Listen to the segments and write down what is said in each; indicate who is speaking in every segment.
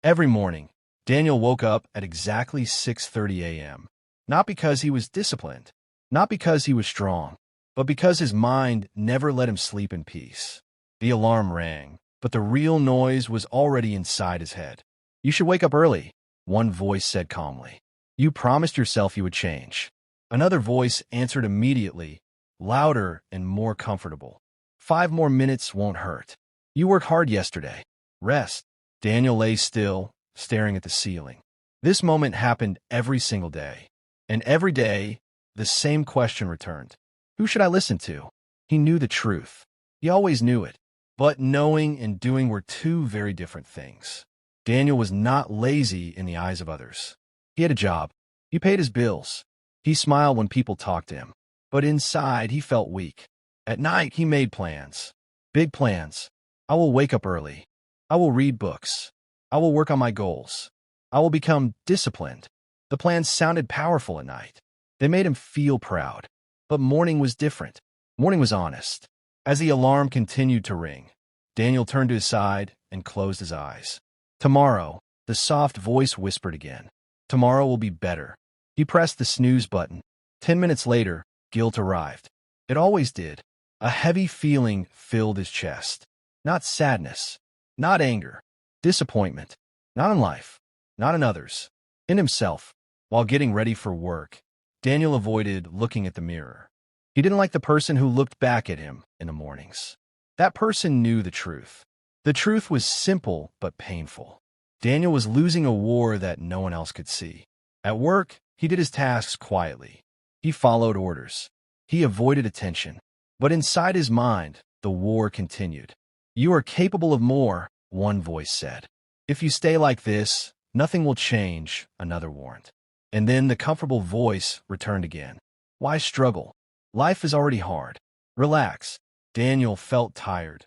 Speaker 1: Every morning, Daniel woke up at exactly 6:30 a.m. Not because he was disciplined, not because he was strong, but because his mind never let him sleep in peace. The alarm rang, but the real noise was already inside his head. "You should wake up early," one voice said calmly. "You promised yourself you would change." Another voice answered immediately, louder and more comfortable. "5 more minutes won't hurt. You worked hard yesterday. Rest." Daniel lay still, staring at the ceiling. This moment happened every single day. And every day, the same question returned. Who should I listen to? He knew the truth. He always knew it. But knowing and doing were two very different things. Daniel was not lazy in the eyes of others. He had a job. He paid his bills. He smiled when people talked to him. But inside, he felt weak. At night, he made plans. Big plans. I will wake up early. I will read books. I will work on my goals. I will become disciplined. The plans sounded powerful at night. They made him feel proud. But morning was different. Morning was honest. As the alarm continued to ring, Daniel turned to his side and closed his eyes. Tomorrow, the soft voice whispered again. Tomorrow will be better. He pressed the snooze button. 10 minutes later, guilt arrived. It always did. A heavy feeling filled his chest. Not sadness. Not anger. Disappointment. Not in life. Not in others. In himself. While getting ready for work, Daniel avoided looking at the mirror. He didn't like the person who looked back at him in the mornings. That person knew the truth. The truth was simple but painful. Daniel was losing a war that no one else could see. At work, he did his tasks quietly. He followed orders. He avoided attention. But inside his mind, the war continued. You are capable of more, one voice said. If you stay like this, nothing will change, another warned. And then the comfortable voice returned again. Why struggle? Life is already hard. Relax. Daniel felt tired.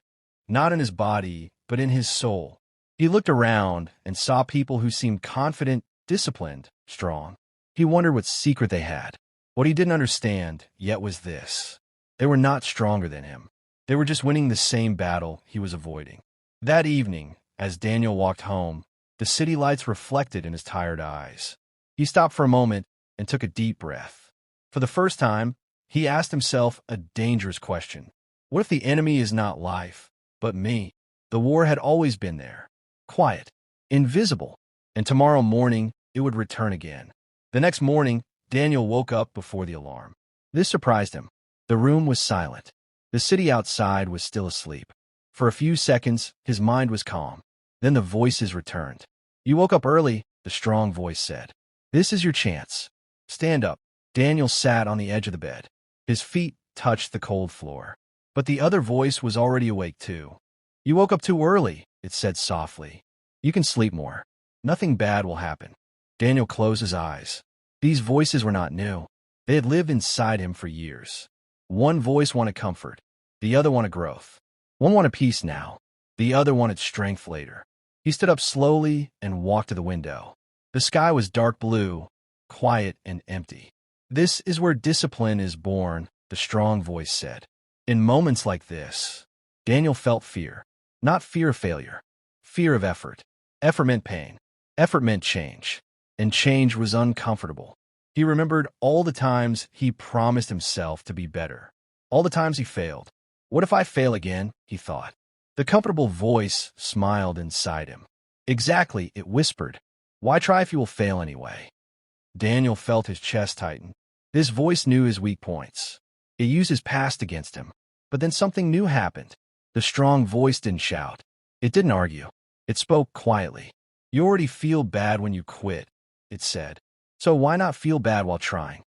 Speaker 1: Not in his body, but in his soul. He looked around and saw people who seemed confident, disciplined, strong. He wondered what secret they had. What he didn't understand yet was this. They were not stronger than him. They were just winning the same battle he was avoiding. That evening, as Daniel walked home, the city lights reflected in his tired eyes. He stopped for a moment and took a deep breath. For the first time, he asked himself a dangerous question. What if the enemy is not life, but me? The war had always been there. Quiet. Invisible. And tomorrow morning, it would return again. The next morning, Daniel woke up before the alarm. This surprised him. The room was silent. The city outside was still asleep. For a few seconds, his mind was calm. Then the voices returned. You woke up early, the strong voice said. This is your chance. Stand up. Daniel sat on the edge of the bed. His feet touched the cold floor. But the other voice was already awake too. You woke up too early, it said softly. You can sleep more. Nothing bad will happen. Daniel closed his eyes. These voices were not new. They had lived inside him for years. One voice wanted comfort. The other wanted growth. One wanted peace now. The other wanted strength later. He stood up slowly and walked to the window. The sky was dark blue, quiet and empty. This is where discipline is born, the strong voice said. In moments like this, Daniel felt fear. Not fear of failure. Fear of effort. Effort meant pain. Effort meant change. And change was uncomfortable. He remembered all the times he promised himself to be better. All the times he failed. What if I fail again? He thought. The comfortable voice smiled inside him. Exactly, it whispered. Why try if you will fail anyway? Daniel felt his chest tighten. This voice knew his weak points. It used his past against him. But then something new happened. The strong voice didn't shout. It didn't argue. It spoke quietly. You already feel bad when you quit, it said. So why not feel bad while trying?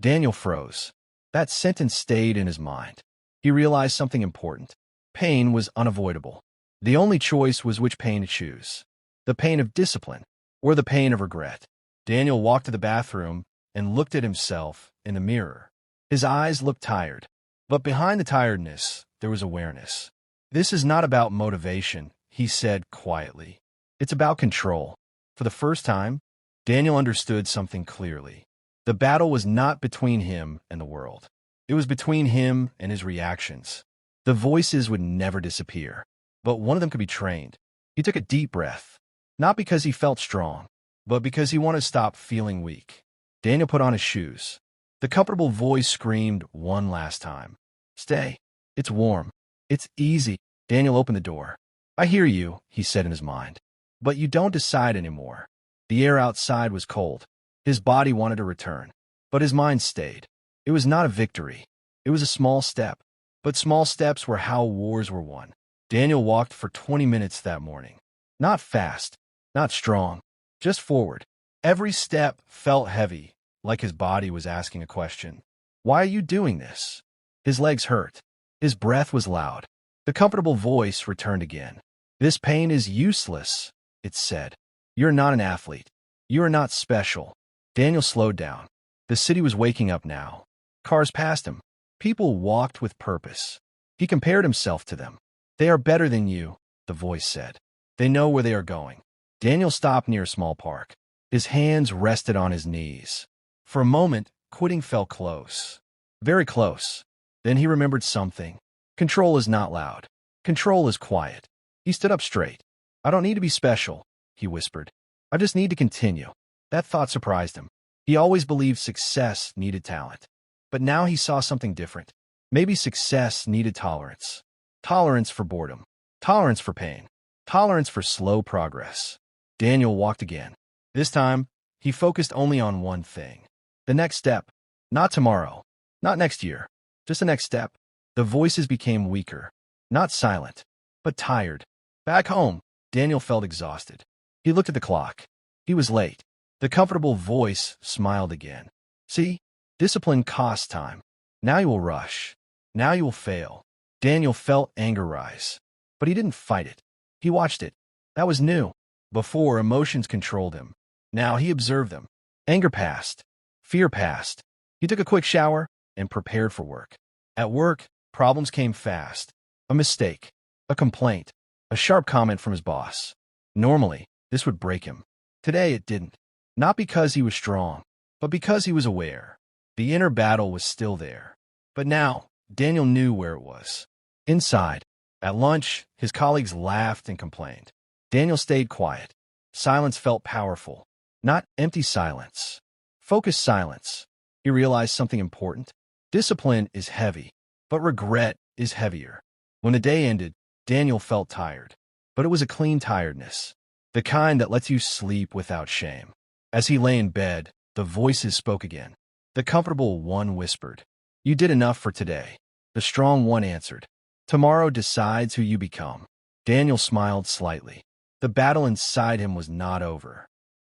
Speaker 1: Daniel froze. That sentence stayed in his mind. He realized something important. Pain was unavoidable. The only choice was which pain to choose. The pain of discipline or the pain of regret. Daniel walked to the bathroom and looked at himself in the mirror. His eyes looked tired. But behind the tiredness, there was awareness. This is not about motivation, he said quietly. It's about control. For the first time, Daniel understood something clearly. The battle was not between him and the world. It was between him and his reactions. The voices would never disappear, but one of them could be trained. He took a deep breath. Not because he felt strong, but because he wanted to stop feeling weak. Daniel put on his shoes. The comfortable voice screamed one last time. Stay. It's warm. It's easy. Daniel opened the door. I hear you, he said in his mind. But you don't decide anymore. The air outside was cold. His body wanted to return, but his mind stayed. It was not a victory. It was a small step. But small steps were how wars were won. Daniel walked for 20 minutes that morning. Not fast, not strong, just forward. Every step felt heavy, like his body was asking a question. Why are you doing this? His legs hurt. His breath was loud. The comfortable voice returned again. This pain is useless, it said. You're not an athlete. You are not special. Daniel slowed down. The city was waking up now. Cars passed him. People walked with purpose. He compared himself to them. They are better than you, the voice said. They know where they are going. Daniel stopped near a small park. His hands rested on his knees. For a moment, quitting felt close. Very close. Then he remembered something. Control is not loud. Control is quiet. He stood up straight. I don't need to be special, he whispered. I just need to continue. That thought surprised him. He always believed success needed talent. But now he saw something different. Maybe success needed tolerance. Tolerance for boredom. Tolerance for pain. Tolerance for slow progress. Daniel walked again. This time, he focused only on one thing. The next step. Not tomorrow. Not next year. Just the next step. The voices became weaker. Not silent, but tired. Back home, Daniel felt exhausted. He looked at the clock. He was late. The comfortable voice smiled again. See? Discipline costs time. Now you will rush. Now you will fail. Daniel felt anger rise. But he didn't fight it. He watched it. That was new. Before, emotions controlled him. Now he observed them. Anger passed. Fear passed. He took a quick shower and prepared for work. At work, problems came fast. A mistake. A complaint. A sharp comment from his boss. Normally, this would break him. Today it didn't. Not because he was strong, but because he was aware. The inner battle was still there. But now, Daniel knew where it was. Inside. At lunch, his colleagues laughed and complained. Daniel stayed quiet. Silence felt powerful. Not empty silence. Focused silence. He realized something important. Discipline is heavy, but regret is heavier. When the day ended, Daniel felt tired. But it was a clean tiredness. The kind that lets you sleep without shame. As he lay in bed, the voices spoke again. The comfortable one whispered, "You did enough for today." The strong one answered, "Tomorrow decides who you become." Daniel smiled slightly. The battle inside him was not over.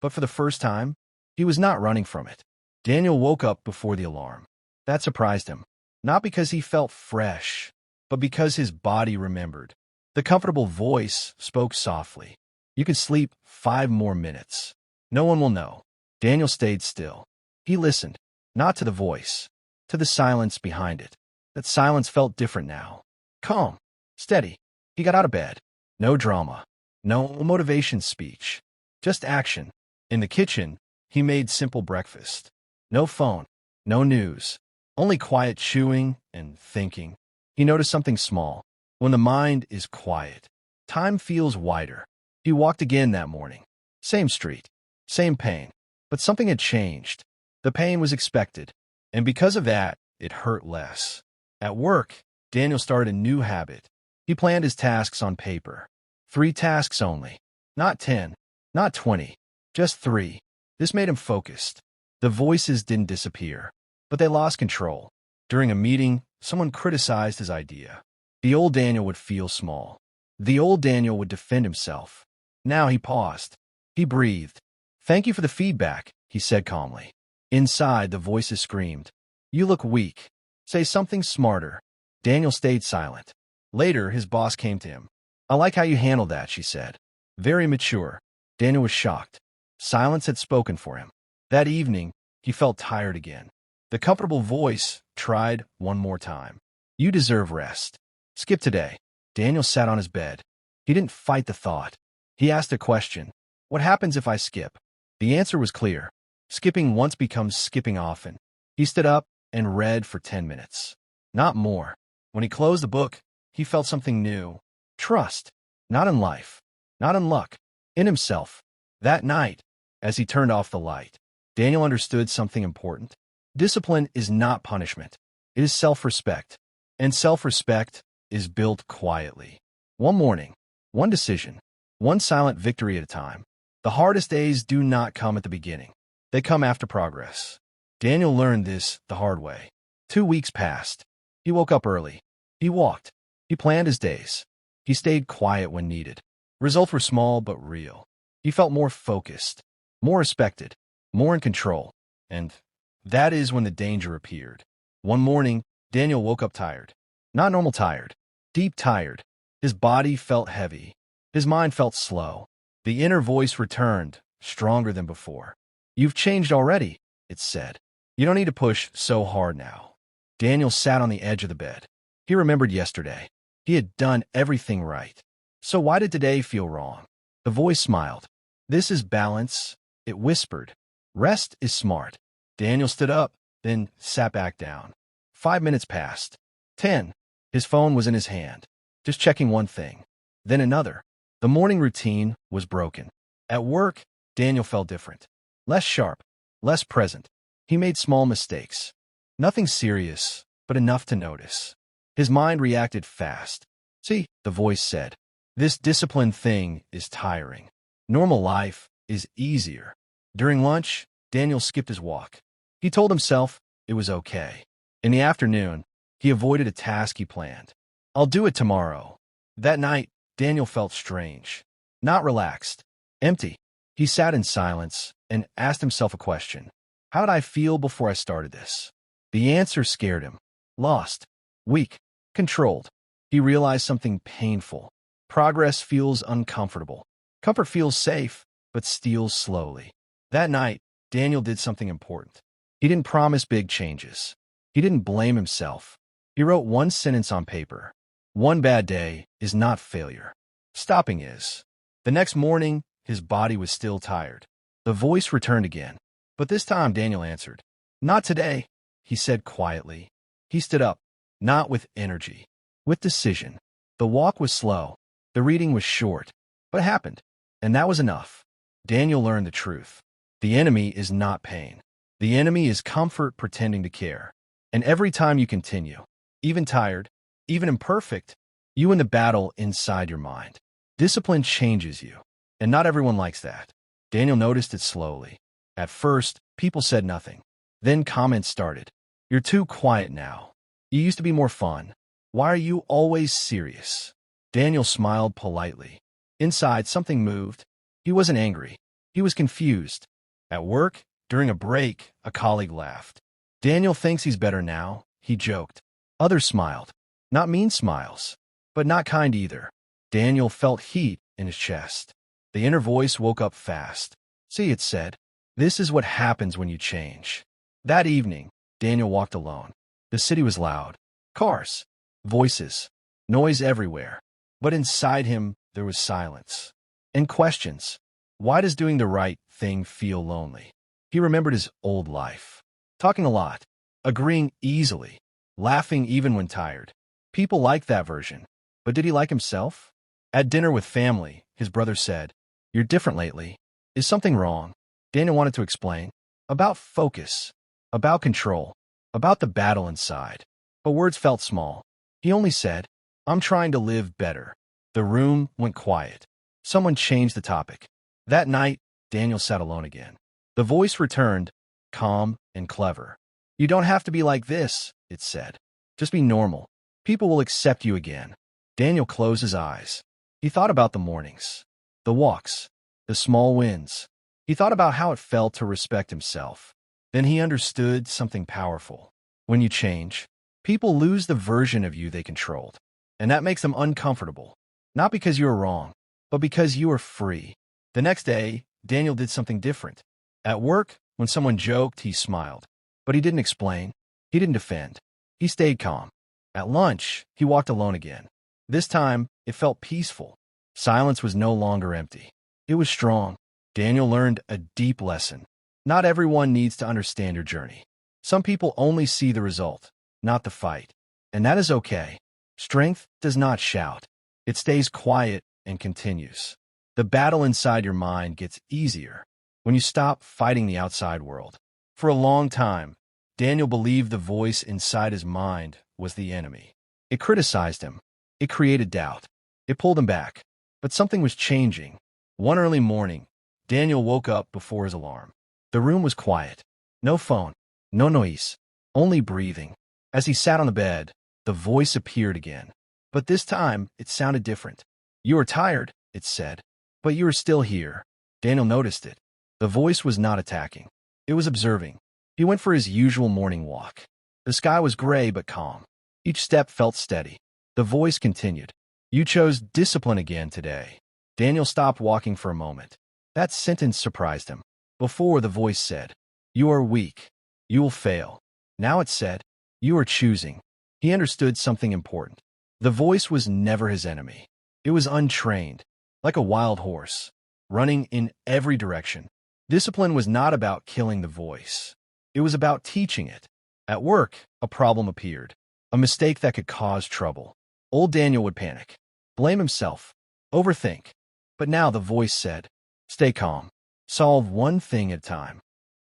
Speaker 1: But for the first time, he was not running from it. Daniel woke up before the alarm. That surprised him. Not because he felt fresh, but because his body remembered. The comfortable voice spoke softly. "You can sleep 5 more minutes. No one will know." Daniel stayed still. He listened, not to the voice, to the silence behind it. That silence felt different now. Calm, steady. He got out of bed. No drama. No motivation speech. Just action. In the kitchen, he made simple breakfast. No phone. No news. Only quiet chewing and thinking. He noticed something small. When the mind is quiet, time feels wider. He walked again that morning. Same street. Same pain. But something had changed. The pain was expected. And because of that, it hurt less. At work, Daniel started a new habit. He planned his tasks on paper. 3 tasks only. Not 10. Not 20. Just 3. This made him focused. The voices didn't disappear, but they lost control. During a meeting, someone criticized his idea. The old Daniel would feel small. The old Daniel would defend himself. Now he paused. He breathed. "Thank you for the feedback," he said calmly. Inside, the voices screamed, "You look weak. Say something smarter." Daniel stayed silent. Later, his boss came to him. "I like how you handled that," she said. Very mature. Daniel was shocked. Silence had spoken for him. That evening, he felt tired again. The comfortable voice tried one more time. "You deserve rest. Skip today." Daniel sat on his bed. He didn't fight the thought. He asked a question. What happens if I skip? The answer was clear. Skipping once becomes skipping often. He stood up and read for 10 minutes. Not more. When he closed the book, he felt something new. Trust. Not in life. Not in luck. in himself. That night, as he turned off the light, Daniel understood something important. Discipline is not punishment. It is self-respect. And self-respect is built quietly. One morning, one decision, one silent victory at a time. The hardest days do not come at the beginning. They come after progress. Daniel learned this the hard way. 2 weeks passed. He woke up early. He walked. He planned his days. He stayed quiet when needed. Results were small but real. He felt more focused, more respected, more in control. And that is when the danger appeared. One morning, Daniel woke up tired. Not normal tired. Deep tired. His body felt heavy. His mind felt slow. The inner voice returned, stronger than before. "You've changed already," it said. "You don't need to push so hard now." Daniel sat on the edge of the bed. He remembered yesterday. He had done everything right. So why did today feel wrong? The voice smiled. "This is balance," it whispered. "Rest is smart." Daniel stood up, then sat back down. 5 minutes passed. 10. His phone was in his hand, just checking one thing, then another. The morning routine was broken. At work, Daniel felt different. Less sharp, less present. He made small mistakes. Nothing serious, but enough to notice. His mind reacted fast. "See," the voice said, "this discipline thing is tiring. Normal life is easier." During lunch, Daniel skipped his walk. He told himself it was okay. In the afternoon, he avoided a task he planned. "I'll do it tomorrow." That night, Daniel felt strange. Not relaxed. Empty. He sat in silence and asked himself a question. How did I feel before I started this? The answer scared him. Lost. Weak. Controlled. He realized something painful. Progress feels uncomfortable. Comfort feels safe, but steals slowly. That night, Daniel did something important. He didn't promise big changes. He didn't blame himself. He wrote one sentence on paper. One bad day is not failure. Stopping is. The next morning, his body was still tired. The voice returned again. But this time, Daniel answered. "Not today," he said quietly. He stood up, not with energy, with decision. The walk was slow. The reading was short. But it happened. And that was enough. Daniel learned the truth. The enemy is not pain. The enemy is comfort pretending to care. And every time you continue, even tired, even imperfect, you win the battle inside your mind. Discipline changes you. And not everyone likes that. Daniel noticed it slowly. At first, people said nothing. Then comments started. "You're too quiet now. You used to be more fun. Why are you always serious?" Daniel smiled politely. Inside, something moved. He wasn't angry. He was confused. At work, during a break, a colleague laughed. "Daniel thinks he's better now," he joked. Others smiled. Not mean smiles, but not kind either. Daniel felt heat in his chest. The inner voice woke up fast. "See," it said, "this is what happens when you change." That evening, Daniel walked alone. The city was loud. Cars, voices, noise everywhere. But inside him, there was silence. And questions. Why does doing the right thing feel lonely? He remembered his old life. Talking a lot, agreeing easily, laughing even when tired. People liked that version. But did he like himself? At dinner with family, his brother said, "You're different lately. Is something wrong?" Daniel wanted to explain. About focus. About control. About the battle inside. But words felt small. He only said, "I'm trying to live better." The room went quiet. Someone changed the topic. That night, Daniel sat alone again. The voice returned, calm and clever. "You don't have to be like this," it said. "Just be normal. People will accept you again." Daniel closed his eyes. He thought about the mornings, the walks, the small wins. He thought about how it felt to respect himself. Then he understood something powerful. When you change, people lose the version of you they controlled. And that makes them uncomfortable. Not because you were wrong, but because you were free. The next day, Daniel did something different. At work, when someone joked, he smiled. But he didn't explain. He didn't defend. He stayed calm. At lunch, he walked alone again. This time, it felt peaceful. Silence was no longer empty. It was strong. Daniel learned a deep lesson. Not everyone needs to understand your journey. Some people only see the result, not the fight. And that is okay. Strength does not shout. It stays quiet and continues. The battle inside your mind gets easier when you stop fighting the outside world. For a long time, Daniel believed the voice inside his mind was the enemy. It criticized him. It created doubt. It pulled him back. But something was changing. One early morning, Daniel woke up before his alarm. The room was quiet. No phone. No noise. Only breathing. As he sat on the bed, the voice appeared again. But this time, it sounded different. "You are tired," it said. "But you are still here." Daniel noticed it. The voice was not attacking. It was observing. He went for his usual morning walk. The sky was gray but calm. Each step felt steady. The voice continued. "You chose discipline again today." Daniel stopped walking for a moment. That sentence surprised him. Before, the voice said, "You are weak. You will fail." Now it said, "You are choosing." He understood something important. The voice was never his enemy. It was untrained, like a wild horse, running in every direction. Discipline was not about killing the voice. It was about teaching it. At work, a problem appeared, a mistake that could cause trouble. Old Daniel would panic, blame himself, overthink. But now the voice said, "Stay calm. Solve one thing at a time."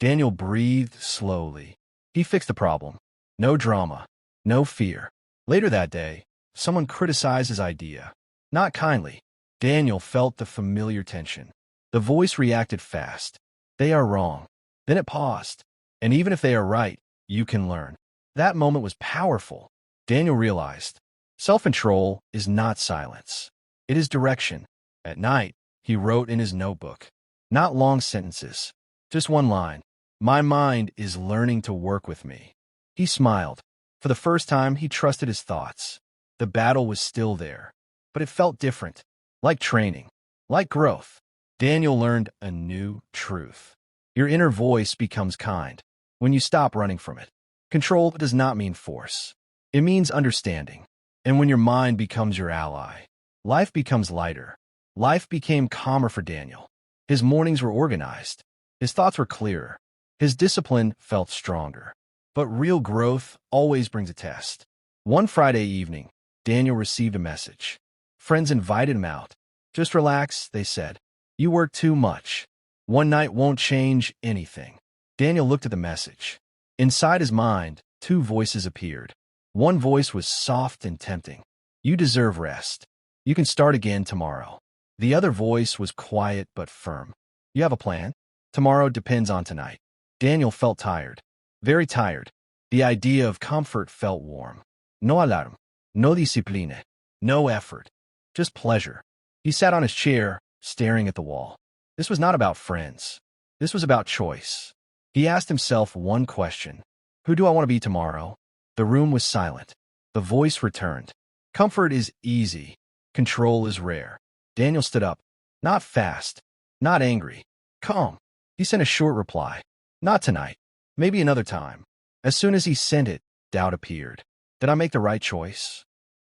Speaker 1: Daniel breathed slowly. He fixed the problem. No drama, no fear. Later that day, someone criticized his idea. Not kindly. Daniel felt the familiar tension. The voice reacted fast. "They are wrong." Then it paused. "And even if they are right, you can learn." That moment was powerful. Daniel realized self-control is not silence. It is direction. At night, he wrote in his notebook. Not long sentences. Just one line. "My mind is learning to work with me." He smiled. For the first time, he trusted his thoughts. The battle was still there, but it felt different. Like training. Like growth. Daniel learned a new truth. Your inner voice becomes kind when you stop running from it. Control does not mean force. It means understanding. And when your mind becomes your ally, life becomes lighter. Life became calmer for Daniel. His mornings were organized. His thoughts were clearer. His discipline felt stronger. But real growth always brings a test. One Friday evening, Daniel received a message. Friends invited him out. "Just relax," they said. "You work too much. One night won't change anything." Daniel looked at the message. Inside his mind, two voices appeared. One voice was soft and tempting. "You deserve rest. You can start again tomorrow." The other voice was quiet but firm. "You have a plan? Tomorrow depends on tonight." Daniel felt tired. Very tired. The idea of comfort felt warm. No alarm. No discipline. No effort. Just pleasure. He sat on his chair, staring at the wall. This was not about friends. This was about choice. He asked himself one question. Who do I want to be tomorrow? The room was silent. The voice returned. Comfort is easy. Control is rare. Daniel stood up. Not fast. Not angry. Calm. He sent a short reply. Not tonight. Maybe another time. As soon as he sent it, doubt appeared. Did I make the right choice?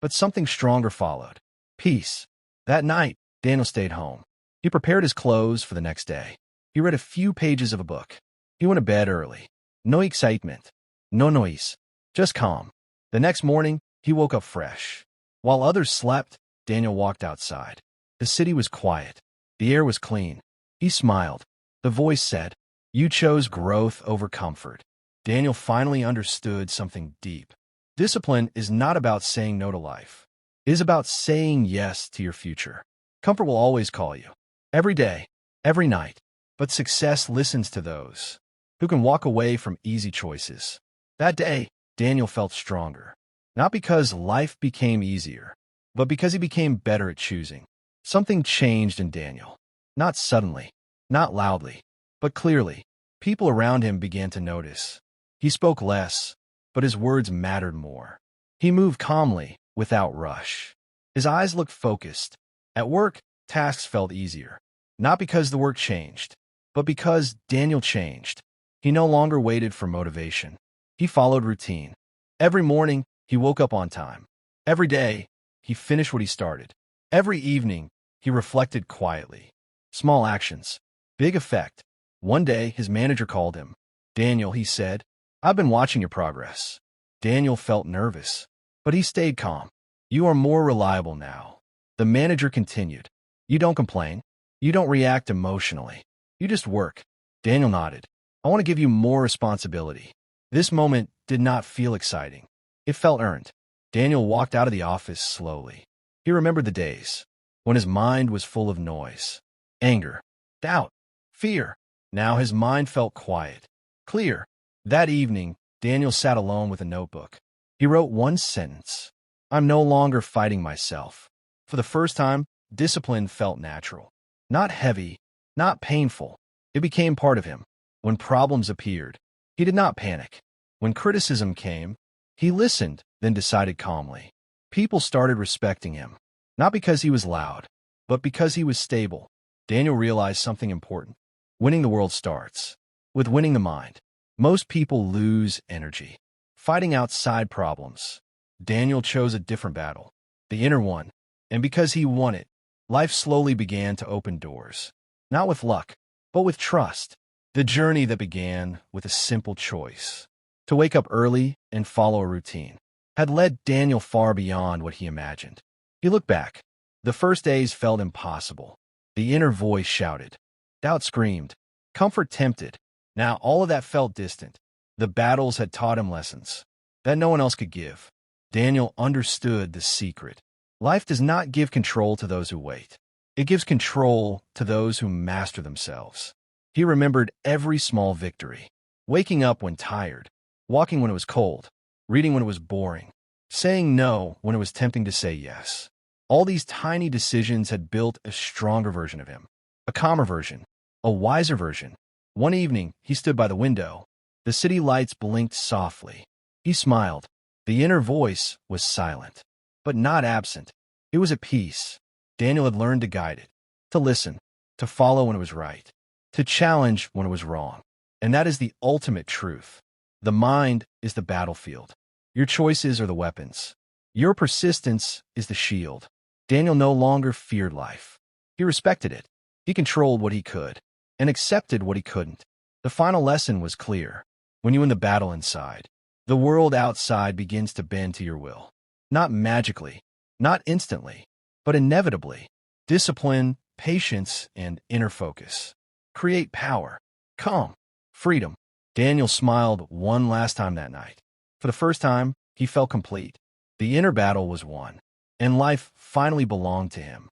Speaker 1: But something stronger followed. Peace. That night, Daniel stayed home. He prepared his clothes for the next day. He read a few pages of a book. He went to bed early. No excitement. No noise. Just calm. The next morning, he woke up fresh. While others slept, Daniel walked outside. The city was quiet. The air was clean. He smiled. The voice said, "You chose growth over comfort." Daniel finally understood something deep. Discipline is not about saying no to life. It is about saying yes to your future. Comfort will always call you. Every day, every night. But success listens to those who can walk away from easy choices. That day, Daniel felt stronger. Not because life became easier, but because he became better at choosing. Something changed in Daniel. Not suddenly, not loudly, but clearly. People around him began to notice. He spoke less, but his words mattered more. He moved calmly, without rush. His eyes looked focused. At work, tasks felt easier. Not because the work changed, but because Daniel changed. He no longer waited for motivation. He followed routine. Every morning, he woke up on time. Every day, he finished what he started. Every evening, he reflected quietly. Small actions, big effect. One day, his manager called him. "Daniel," he said, "I've been watching your progress." Daniel felt nervous, but he stayed calm. "You are more reliable now." The manager continued. "You don't complain. You don't react emotionally. You just work. Daniel nodded. I want to give you more responsibility. This moment did not feel exciting. It felt earned. Daniel walked out of the office slowly. He remembered the days when his mind was full of noise, anger, doubt, fear. Now his mind felt quiet, clear. That evening, Daniel sat alone with a notebook. He wrote one sentence. I'm no longer fighting myself. For the first time, discipline felt natural. Not heavy, not painful. It became part of him. When problems appeared, he did not panic. When criticism came, he listened, then decided calmly. People started respecting him, not because he was loud, but because he was stable. Daniel realized something important. Winning the world starts with winning the mind. Most people lose energy fighting outside problems. Daniel chose a different battle, the inner one, and because he won it, life slowly began to open doors. Not with luck, but with trust. The journey that began with a simple choice, to wake up early and follow a routine, had led Daniel far beyond what he imagined. He looked back. The first days felt impossible. The inner voice shouted. Doubt screamed. Comfort tempted. Now all of that felt distant. The battles had taught him lessons that no one else could give. Daniel understood the secret. Life does not give control to those who wait. It gives control to those who master themselves. He remembered every small victory. Waking up when tired, walking when it was cold, reading when it was boring, saying no when it was tempting to say yes. All these tiny decisions had built a stronger version of him, a calmer version, a wiser version. One evening, he stood by the window. The city lights blinked softly. He smiled. The inner voice was silent, but not absent. It was at peace. Daniel had learned to guide it, to listen, to follow when it was right, to challenge when it was wrong. And that is the ultimate truth. The mind is the battlefield. Your choices are the weapons. Your persistence is the shield. Daniel no longer feared life. He respected it. He controlled what he could and accepted what he couldn't. The final lesson was clear. When you win the battle inside, the world outside begins to bend to your will. Not magically, not instantly, but inevitably. Discipline, patience, and inner focus create power, calm, freedom. Daniel smiled one last time that night. For the first time, he felt complete. The inner battle was won, and life finally belonged to him.